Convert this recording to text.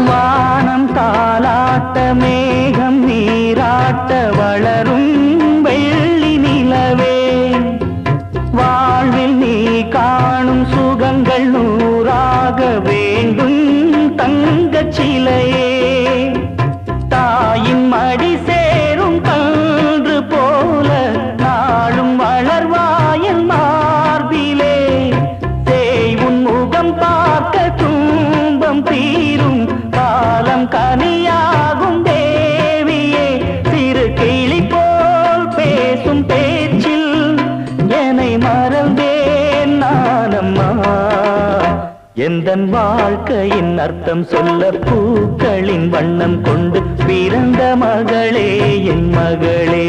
வானம் தாலாட்ட மேகம் நீராட்ட வளரும் வெள்ளி நிலவே வாழ்வில் நீ காணும் சுகங்கள் நூறாக வேண்டும் தங்கச் சிலையே தாயின் மடி சேரும் கன்று போல நாளும் வளர்வாயன் மார்பிலே தேய் உன் முகம் பார்க்க துன்பம் தீரும் காலம் கனியாகும் தேவியே சிறு கிளி போல் பேசும் பேச்சில் என்னை மறந்தேன் நானம்மா எந்தன் வாழ்க்கையின் அர்த்தம் சொல்ல பூக்களின் வண்ணம் கொண்டு பிறந்த மகளே என் மகளே